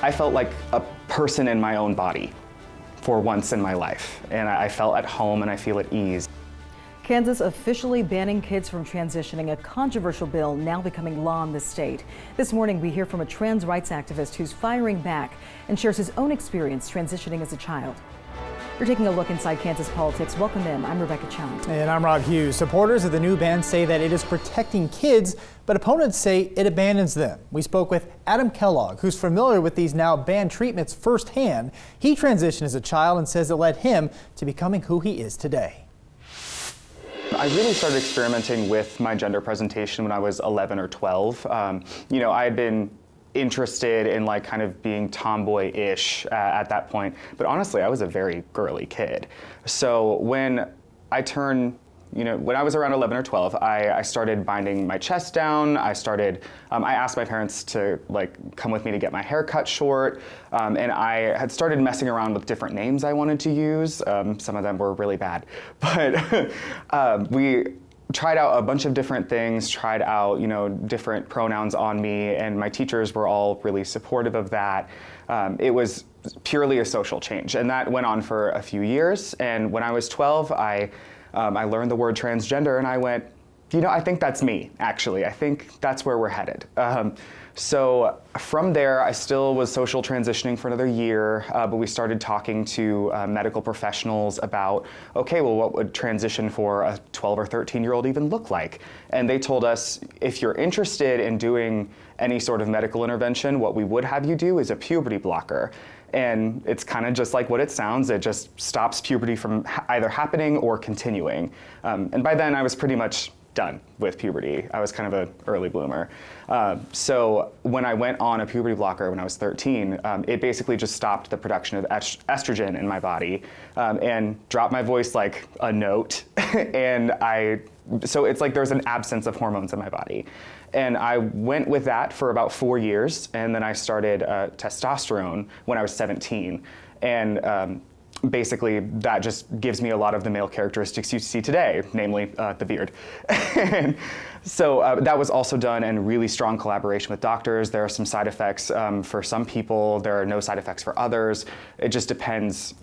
I felt like a person in my own body for once in my life, and I felt at home and I feel at ease. Kansas officially banning kids from transitioning, a controversial bill now becoming law in the state. This morning, we hear from a trans rights activist who's firing back and shares his own experience transitioning as a child. You're taking a look inside Kansas politics. Welcome in. I'm Rebecca Chung. And I'm Rob Hughes. Supporters of the new ban say that it is protecting kids, but opponents say it abandons them. We spoke with Adam Kellogg, who's familiar with these now banned treatments firsthand. He transitioned as a child and says it led him to becoming who he is today. I really started experimenting with my gender presentation when I was 11 or 12. I had been interested in like kind of being tomboy-ish at that point, but honestly, I was a very girly kid. So when I turned, when I was around 11 or 12, I started binding my chest down. I asked my parents to like come with me to get my hair cut short, and I had started messing around with different names I wanted to use. Some of them were really bad, but we tried out a bunch of different things, tried out, different pronouns on me, and my teachers were all really supportive of that. It was purely a social change, and that went on for a few years. And when I was 12, I learned the word transgender, and I went, I think that's me, actually. I think that's where we're headed. So from there, I still was social transitioning for another year, but we started talking to medical professionals about, okay, well, what would transition for a 12 or 13-year-old even look like? And they told us, if you're interested in doing any sort of medical intervention, what we would have you do is a puberty blocker. And it's kind of just like what it sounds. It just stops puberty from either happening or continuing. And by then, I was pretty much done with puberty. I was kind of an early bloomer. So when I went on a puberty blocker when I was 13, it basically just stopped the production of estrogen in my body and dropped my voice like a note. So it's like there's an absence of hormones in my body. And I went with that for about 4 years, and then I started testosterone when I was 17. And basically, that just gives me a lot of the male characteristics you see today, namely the beard. And so that was also done in really strong collaboration with doctors. There are some side effects for some people. There are no side effects for others. It just depends,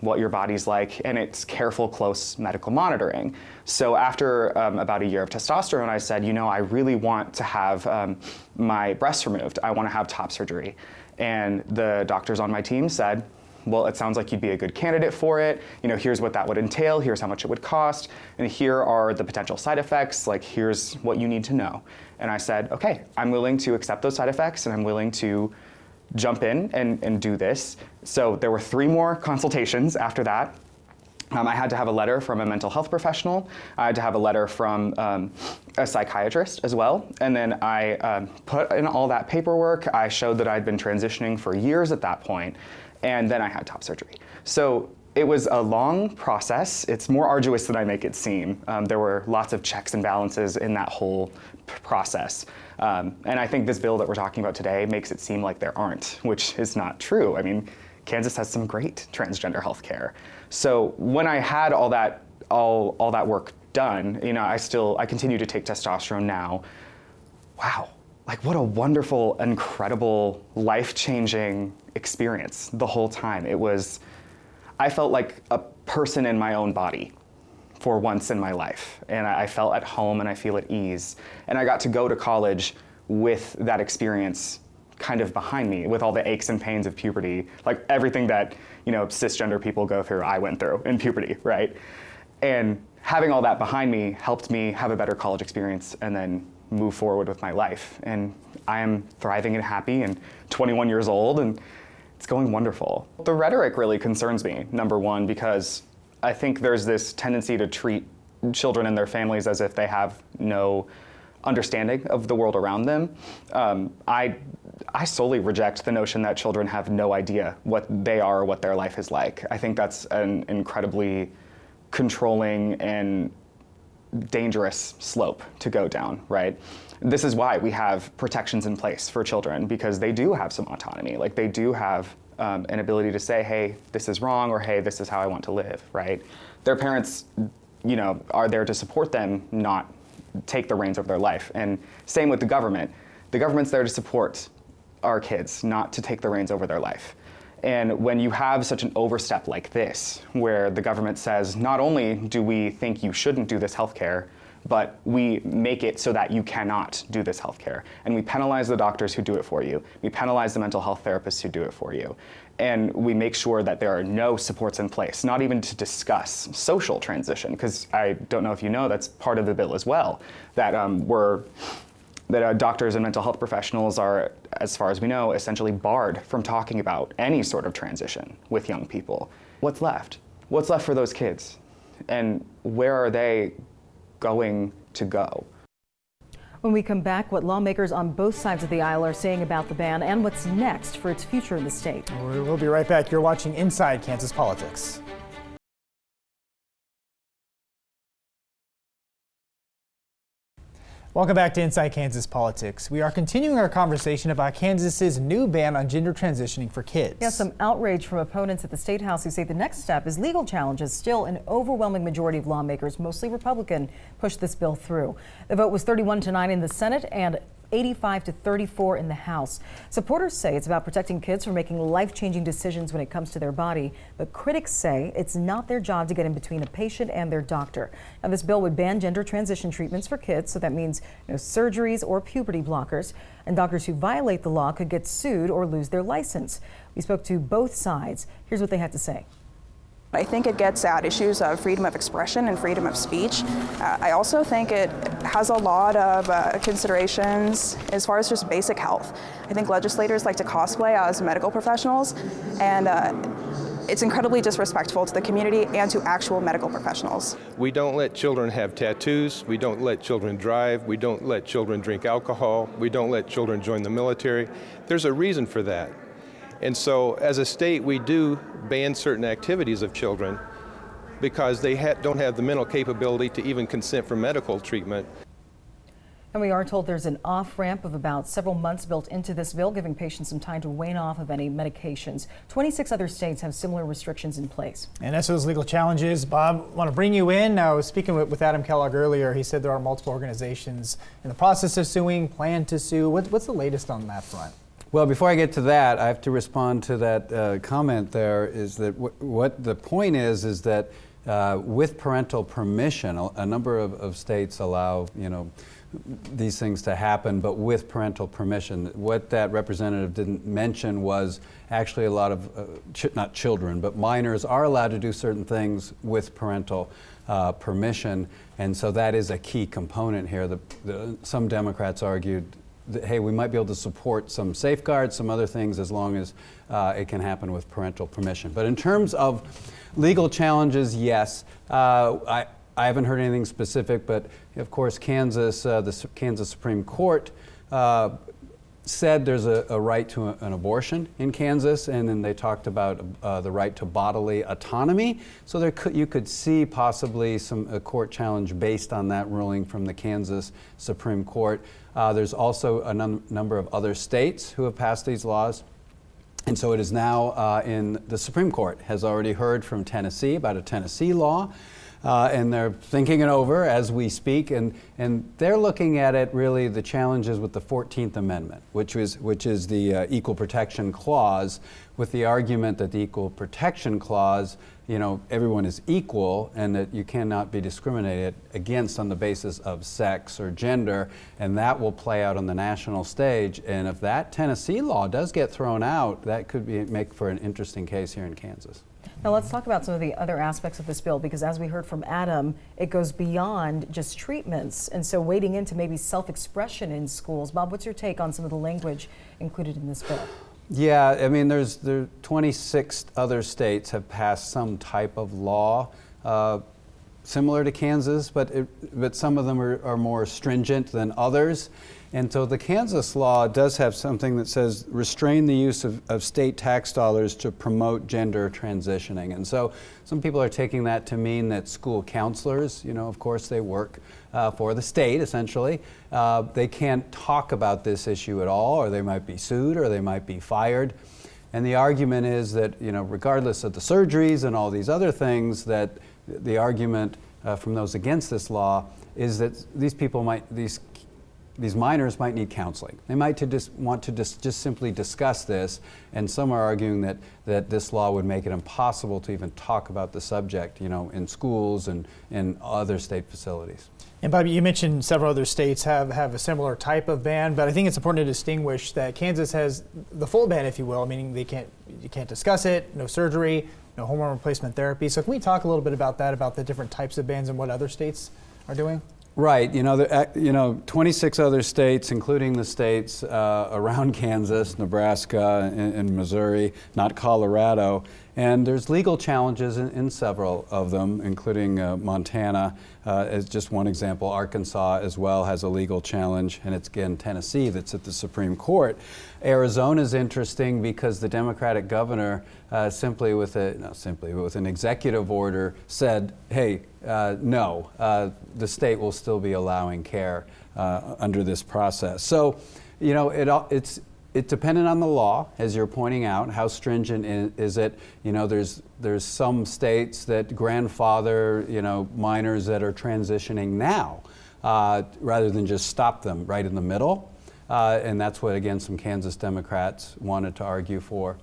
what your body's like, and it's careful, close medical monitoring. So after about a year of testosterone, I said, I really want to have my breasts removed. I want to have top surgery. And the doctors on my team said, well, it sounds like you'd be a good candidate for it. Here's what that would entail. Here's how much it would cost. And here are the potential side effects. Like, here's what you need to know. And I said, okay, I'm willing to accept those side effects, and I'm willing to jump in and do this. So there were 3 more consultations after that. I had to have a letter from a mental health professional. I had to have a letter from a psychiatrist as well. And then I put in all that paperwork. I showed that I'd been transitioning for years at that point. And then I had top surgery. So it was a long process. It's more arduous than I make it seem. There were lots of checks and balances in that whole process. And I think this bill that we're talking about today makes it seem like there aren't, which is not true. I mean, Kansas has some great transgender health care. So when I had all that work done, I continue to take testosterone now. Wow. Like, what a wonderful, incredible, life-changing experience the whole time. I felt like a person in my own body for once in my life. And I felt at home and I feel at ease. And I got to go to college with that experience kind of behind me, with all the aches and pains of puberty. Like everything that, cisgender people go through, I went through in puberty, right? And having all that behind me helped me have a better college experience and then move forward with my life. And I am thriving and happy and 21 years old, and it's going wonderful. The rhetoric really concerns me, number one, because I think there's this tendency to treat children and their families as if they have no understanding of the world around them. I solely reject the notion that children have no idea what they are or what their life is like. I think that's an incredibly controlling and dangerous slope to go down, right? This is why we have protections in place for children, because they do have some autonomy. Like, they do have an ability to say, hey, this is wrong, or hey, this is how I want to live, right? Their parents, are there to support them, not take the reins of their life. And same with the government. The government's there to support our kids not to take the reins over their life. And when you have such an overstep like this, where the government says, not only do we think you shouldn't do this healthcare, but we make it so that you cannot do this healthcare. And we penalize the doctors who do it for you. We penalize the mental health therapists who do it for you. And we make sure that there are no supports in place, not even to discuss social transition, because I don't know if you know, that's part of the bill as well, that doctors and mental health professionals are, as far as we know, essentially barred from talking about any sort of transition with young people. What's left? What's left for those kids? And where are they going to go? When we come back, what lawmakers on both sides of the aisle are saying about the ban and what's next for its future in the state. We'll be right back. You're watching Inside Kansas Politics. Welcome back to Inside Kansas Politics. We are continuing our conversation about Kansas's new ban on gender transitioning for kids. Yeah, some outrage from opponents at the State House who say the next step is legal challenges. Still, an overwhelming majority of lawmakers, mostly Republican, pushed this bill through. The vote was 31-9 in the Senate and 85-34 in the House. Supporters say it's about protecting kids from making life-changing decisions when it comes to their body, but critics say it's not their job to get in between a patient and their doctor. Now, this bill would ban gender transition treatments for kids, so that means no surgeries or puberty blockers, and doctors who violate the law could get sued or lose their license. We spoke to both sides. Here's what they had to say. I think it gets at issues of freedom of expression and freedom of speech. I also think it has a lot of considerations as far as just basic health. I think legislators like to cosplay as medical professionals, and it's incredibly disrespectful to the community and to actual medical professionals. We don't let children have tattoos. We don't let children drive. We don't let children drink alcohol. We don't let children join the military. There's a reason for that. And so as a state, we do ban certain activities of children because they don't have the mental capability to even consent for medical treatment. And we are told there's an off-ramp of about several months built into this bill, giving patients some time to wane off of any medications. 26 other states have similar restrictions in place. And as to those legal challenges, Bob, I want to bring you in. Now, speaking with Adam Kellogg earlier, he said there are multiple organizations in the process of suing, plan to sue. What's the latest on that front? Well, before I get to that, I have to respond to that comment there, is that what the point is that with parental permission, a number of states allow, these things to happen, but with parental permission. What that representative didn't mention was actually a lot of, not children, but minors are allowed to do certain things with parental permission, and so that is a key component here. Some Democrats argued that, hey, we might be able to support some safeguards, some other things, as long as it can happen with parental permission. But in terms of legal challenges, yes. I haven't heard anything specific, but of course Kansas, the Kansas Supreme Court said there's a right to an abortion in Kansas, and then they talked about the right to bodily autonomy. So you could see possibly a court challenge based on that ruling from the Kansas Supreme Court. There's also a number of other states who have passed these laws. And so it is now in the Supreme Court has already heard from Tennessee about a Tennessee law. And they're thinking it over as we speak, and they're looking at it really the challenges with the 14th Amendment, which is the Equal Protection Clause, with the argument that the Equal Protection Clause, everyone is equal and that you cannot be discriminated against on the basis of sex or gender, and that will play out on the national stage. And if that Tennessee law does get thrown out, that could make for an interesting case here in Kansas. Now let's talk about some of the other aspects of this bill, because as we heard from Adam, it goes beyond just treatments, and so wading into maybe self-expression in schools. Bob, what's your take on some of the language included in this bill? Yeah, I mean, there 26 other states have passed some type of law similar to Kansas, but some of them are more stringent than others. And so the Kansas law does have something that says restrain the use of state tax dollars to promote gender transitioning. And so some people are taking that to mean that school counselors, of course they work for the state essentially, they can't talk about this issue at all, or they might be sued, or they might be fired. And the argument is that, regardless of the surgeries and all these other things, that the argument from those against this law is that these these minors might need counseling. They might want to just simply discuss this, and some are arguing that this law would make it impossible to even talk about the subject, in schools and in other state facilities. And Bobby, you mentioned several other states have a similar type of ban, but I think it's important to distinguish that Kansas has the full ban, if you will, meaning you can't discuss it, no surgery, no hormone replacement therapy. So can we talk a little bit about that, about the different types of bans and what other states are doing? Right. 26 other states, including the states around Kansas, Nebraska, and Missouri, not Colorado. And there's legal challenges in several of them, including Montana as just one example. Arkansas as well has a legal challenge, and it's again Tennessee that's at the Supreme Court. Arizona is interesting because the Democratic governor with an executive order said, hey, no, the state will still be allowing care under this process. So, it's dependent on the law, as you're pointing out. How stringent is it? There's some states that grandfather, minors that are transitioning now, rather than just stop them right in the middle. And that's what, again, some Kansas Democrats wanted to argue for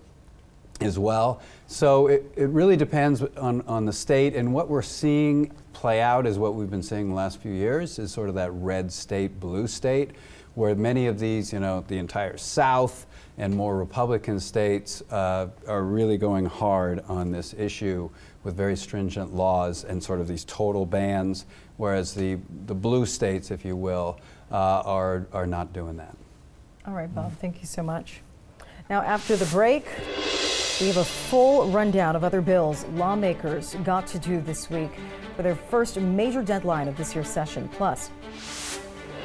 as well. So it really depends on the state, and what we're seeing play out is what we've been seeing the last few years, is sort of that red state, blue state, where many of these, the entire South and more Republican states are really going hard on this issue with very stringent laws and sort of these total bans, whereas the blue states, if you will, are not doing that. All right, Bob, thank you so much. Now, after the break, we have a full rundown of other bills lawmakers got to do this week for their first major deadline of this year's session. Plus,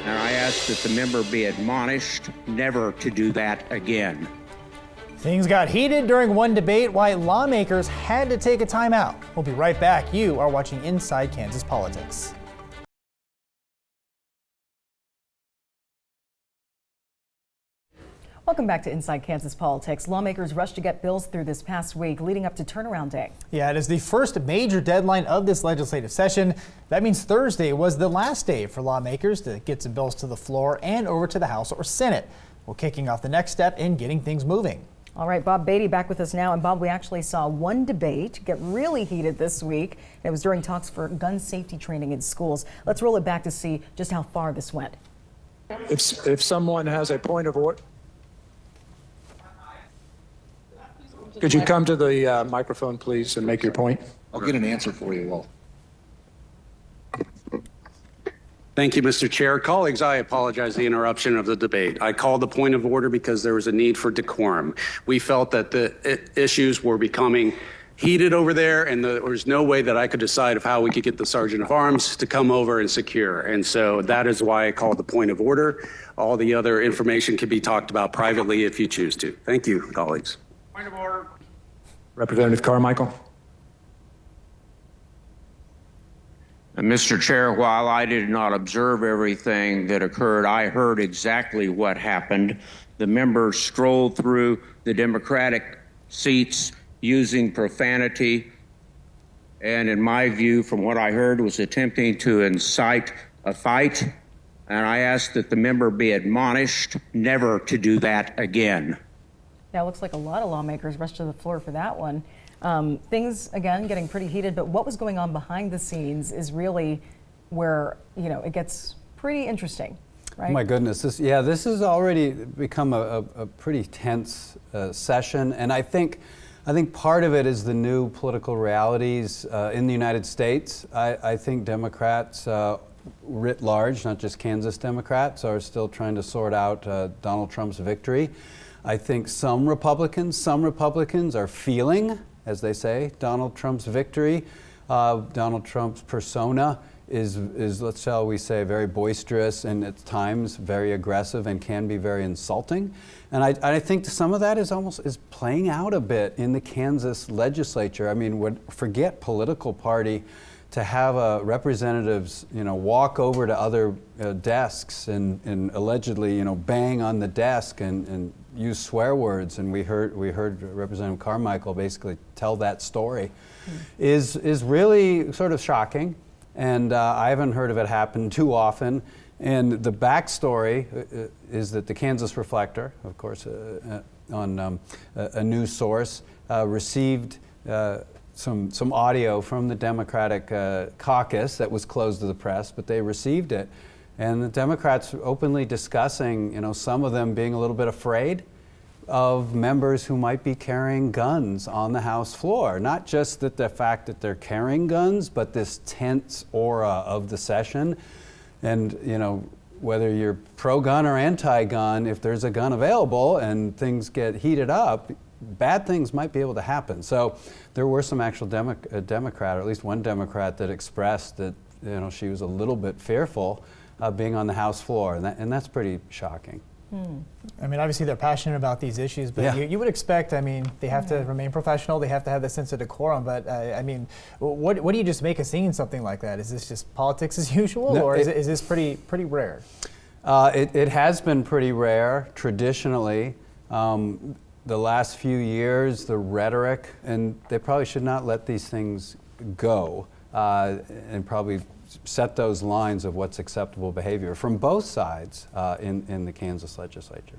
and I ask that the member be admonished never to do that again. Things got heated during one debate, why lawmakers had to take a timeout. We'll be right back. You are watching Inside Kansas Politics. welcome back to Inside Kansas Politics. Lawmakers rushed to get bills through this past week, leading up to turnaround day. Yeah, it is the first major deadline of this legislative session. That means Thursday was the last day for lawmakers to get some bills to the floor and over to the House or Senate. Well, kicking off the next step in getting things moving. All right, Bob Beatty back with us now. And Bob, we actually saw one debate get really heated this week. It was during talks for gun safety training in schools. Let's roll it back to see just how far this went. If someone has a point of order, could you come to the microphone, please, and make your point? I'll get an answer for you all. Thank you, Mr. Chair. Colleagues, I apologize for the interruption of the debate. I called the point of order because there was a need for decorum. We felt that the issues were becoming heated over there, and there was no way that I could decide of how we could get the Sergeant of Arms to come over and secure. And so that is why I called the point of order. All the other information can be talked about privately if you choose to. Thank you, colleagues. Point of order. Representative Carmichael. Mr. Chair, while I did not observe everything that occurred, I heard exactly what happened. The members strolled through the Democratic seats using profanity, and in my view, from what I heard, was attempting to incite a fight. And I ask that the member be admonished never to do that again. Yeah, it looks like a lot of lawmakers rushed to the floor for that one. Things, again, getting pretty heated, but what was going on behind the scenes is really where, it gets pretty interesting, right? Oh my goodness, this has already become a pretty tense session, and I think part of it is the new political realities in the United States. I think Democrats writ large, not just Kansas Democrats, are still trying to sort out Donald Trump's victory. I think some Republicans are feeling, as they say, Donald Trump's victory. Donald Trump's persona is, shall we say, very boisterous and at times very aggressive and can be very insulting. And I think some of that is playing out a bit in the Kansas legislature. I mean, forget political party, to have representatives, walk over to other desks and allegedly, bang on the desk and use swear words, and we heard Representative Carmichael basically tell that story, is really sort of shocking, and I haven't heard of it happen too often. And the backstory is that the Kansas Reflector, of course, on a news source, received some audio from the Democratic caucus that was closed to the press, but they received it. And the Democrats were openly discussing, some of them being a little bit afraid of members who might be carrying guns on the House floor. Not just that the fact that they're carrying guns, but this tense aura of the session. And, whether you're pro-gun or anti-gun, if there's a gun available and things get heated up, bad things might be able to happen. So there were some actual Democrat, or at least one Democrat, that expressed that, she was a little bit fearful of being on the House floor, and that's pretty shocking. I mean, obviously they're passionate about these issues, but Yeah. you would expect, they have to remain professional, they have to have the sense of decorum, but what do you just make of seeing something like that? Is this just politics as usual, or is this pretty rare? It has been pretty rare traditionally. The last few years, the rhetoric, and they probably should not let these things go, and probably set those lines of what's acceptable behavior from both sides in the Kansas legislature.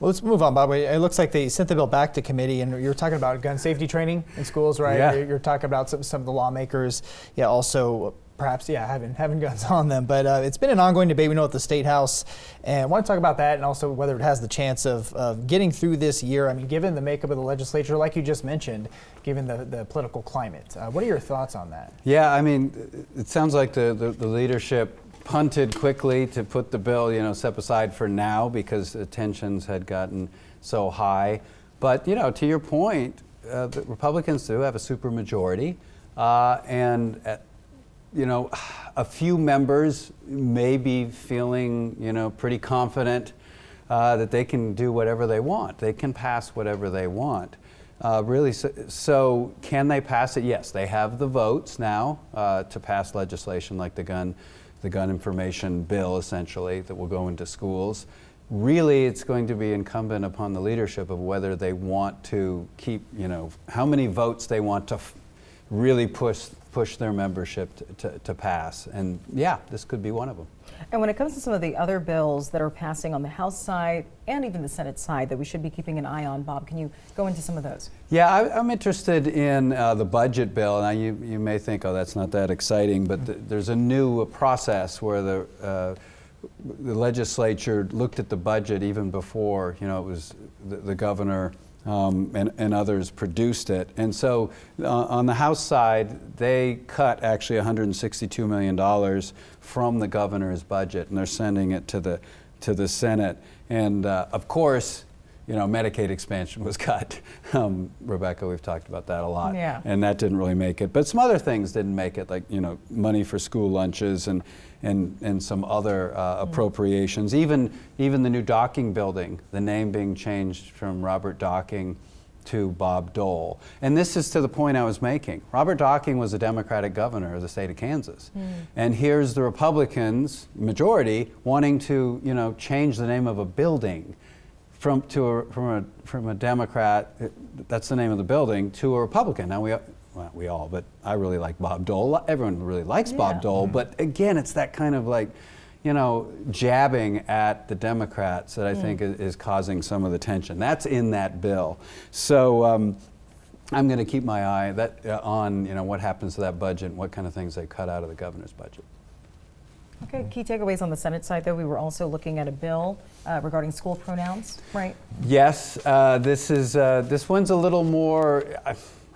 Well, let's move on, Bob. It looks like they sent the bill back to committee, and you're talking about gun safety training in schools, right? Yeah. You're talking about some of the lawmakers, also perhaps, having guns on them. But it's been an ongoing debate, we know, at the State House, and I want to talk about that and also whether it has the chance of getting through this year. Given the makeup of the legislature, like you just mentioned, given the political climate. What are your thoughts on that? Yeah, it sounds like the leadership punted quickly to put the bill, set aside for now because the tensions had gotten so high. But, to your point, the Republicans do have a supermajority, and a few members may be feeling, pretty confident that they can do whatever they want. They can pass whatever they want. Really, so can they pass it? Yes, they have the votes now to pass legislation like the gun information bill, essentially, that will go into schools. Really, it's going to be incumbent upon the leadership of whether they want to keep, how many votes they want to really push their membership to pass. And yeah, this could be one of them. And when it comes to some of the other bills that are passing on the House side and even the Senate side that we should be keeping an eye on, Bob, can you go into some of those? Yeah, I'm interested in the budget bill. Now, you may think, oh, that's not that exciting, but there's a new process where the legislature looked at the budget even before, it was the governor and others produced it. And so on the House side, they cut actually $162 million from the governor's budget, and they're sending it to the Senate. And of course, Medicaid expansion was cut. Rebecca, we've talked about that a lot. Yeah. And that didn't really make it. But some other things didn't make it, like, money for school lunches and some other appropriations. Even the new Docking building, the name being changed from Robert Docking to Bob Dole. And this is to the point I was making. Robert Docking was a Democratic governor of the state of Kansas. And here's the Republicans, majority, wanting to, change the name of a building from a Democrat, that's the name of the building, to a Republican. Now we all, but I really like Bob Dole. Everyone really likes Bob Dole, but again, it's that kind of like, jabbing at the Democrats that I think is causing some of the tension. That's in that bill. So I'm going to keep my eye on, what happens to that budget and what kind of things they cut out of the governor's budget. Okay, key takeaways on the Senate side, though. We were also looking at a bill regarding school pronouns, right? Yes, this one's a little more,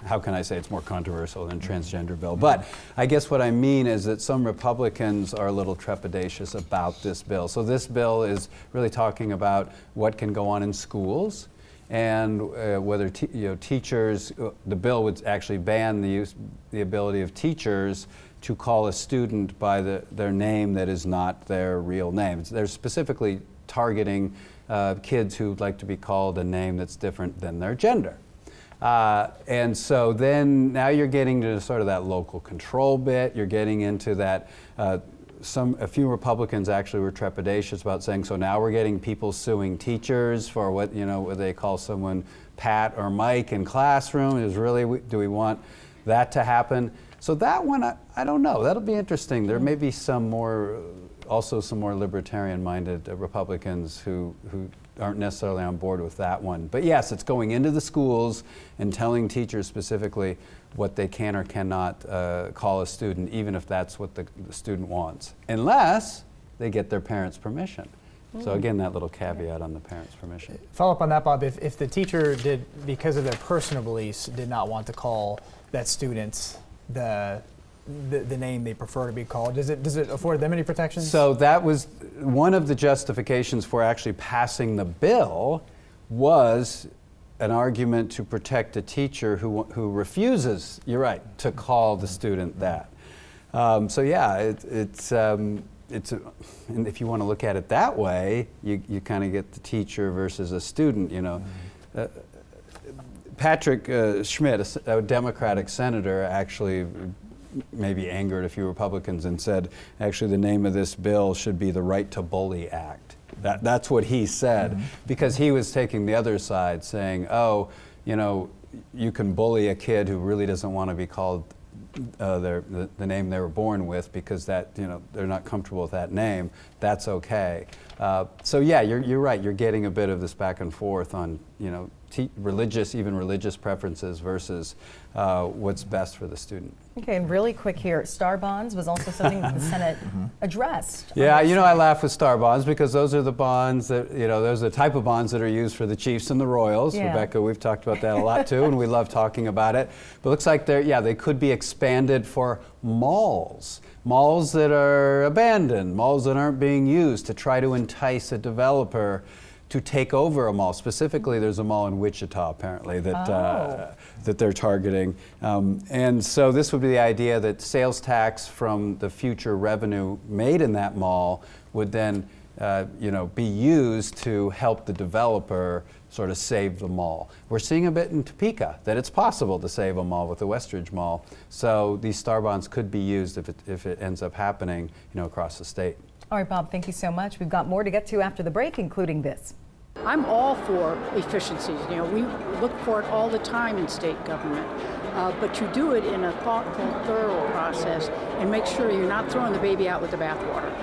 how can I say it's more controversial than transgender bill? But I guess what I mean is that some Republicans are a little trepidatious about this bill. So this bill is really talking about what can go on in schools and whether teachers, the bill would actually ban the ability of teachers to call a student by their name that is not their real name. They're specifically targeting kids who'd like to be called a name that's different than their gender. And so then now you're getting to sort of that local control bit. You're getting into that. A few Republicans actually were trepidatious about saying, so now we're getting people suing teachers for what they call someone Pat or Mike in classroom. Do we want that to happen? So that one, I don't know. That'll be interesting. There may be some more also some more libertarian-minded Republicans who aren't necessarily on board with that one. But yes, it's going into the schools and telling teachers specifically what they can or cannot call a student, even if that's what the student wants, unless they get their parents' permission. So again, that little caveat on the parents' permission. Follow up on that, Bob. If the teacher did, because of their personal beliefs, did not want to call that student the name they prefer to be called, does it afford them any protections? So that was one of the justifications for actually passing the bill, was an argument to protect a teacher who refuses, you're right, to call the student that. So yeah, and if you want to look at it that way, you kind of get the teacher versus a student, you know. Patrick Schmidt, a Democratic senator, actually maybe angered a few Republicans and said, actually the name of this bill should be the Right to Bully Act. That's what he said, because he was taking the other side, saying, oh, you know, you can bully a kid who really doesn't want to be called the name they were born with, because that, you know, they're not comfortable with that name. That's okay. So yeah, you're right. You're getting a bit of this back and forth on, you know, religious preferences versus what's best for the student. Okay, and really quick here, star bonds was also something that the Senate addressed. Yeah, you know, I laugh with star bonds because those are the bonds that, you know, those are the type of bonds that are used for the Chiefs and the Royals. Yeah. Rebecca, we've talked about that a lot too, and we love talking about it. But it looks like they could be expanded for malls. Malls that are abandoned, malls that aren't being used, to try to entice a developer to take over a mall. Specifically, there's a mall in Wichita, apparently, that they're targeting. And so this would be the idea that sales tax from the future revenue made in that mall would then be used to help the developer sort of save the mall. We're seeing a bit in Topeka that it's possible to save a mall with the Westridge Mall. So these star bonds could be used if it ends up happening, you know, across the state. All right, Bob, thank you so much. We've got more to get to after the break, including this. I'm all for efficiencies. You know, we look for it all the time in state government, but you do it in a thoughtful, thorough process and make sure you're not throwing the baby out with the bathwater.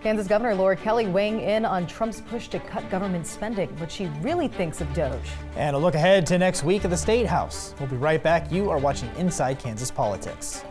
Kansas Governor Laura Kelly weighing in on Trump's push to cut government spending, what she really thinks of DOGE. And a look ahead to next week at the State House. We'll be right back. You are watching Inside Kansas Politics.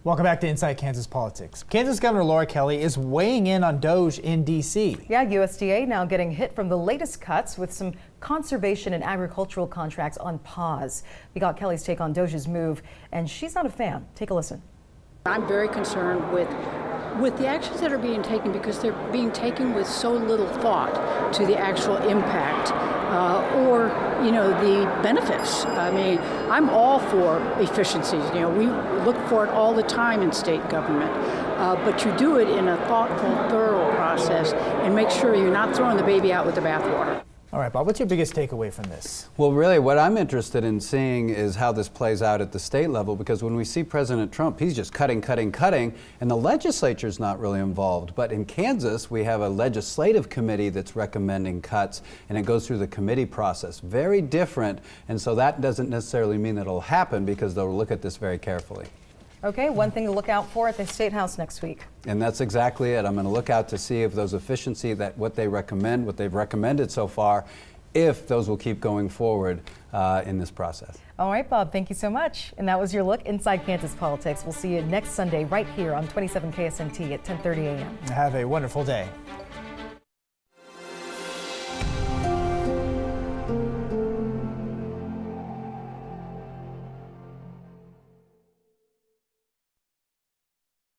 Welcome back to Inside Kansas Politics. Kansas Governor Laura Kelly is weighing in on DOGE in D.C. Yeah, USDA now getting hit from the latest cuts with some conservation and agricultural contracts on pause. We got Kelly's take on DOGE's move, and she's not a fan. Take a listen. I'm very concerned with the actions that are being taken, because they're being taken with so little thought to the actual impact or, you know, the benefits. I mean, I'm all for efficiencies. You know, we look for it all the time in state government, but you do it in a thoughtful, thorough process and make sure you're not throwing the baby out with the bathwater. All right, Bob, what's your biggest takeaway from this? Well, really, what I'm interested in seeing is how this plays out at the state level, because when we see President Trump, he's just cutting, and the legislature's not really involved. But in Kansas, we have a legislative committee that's recommending cuts, and it goes through the committee process. Very different, and so that doesn't necessarily mean that it'll happen, because they'll look at this very carefully. Okay, one thing to look out for at the State House next week. And that's exactly it. I'm going to look out to see if those efficiency, that what they've recommended so far, if those will keep going forward in this process. All right, Bob, thank you so much. And that was your look inside Kansas Politics. We'll see you next Sunday right here on 27 KSNT at 10:30 a.m. Have a wonderful day.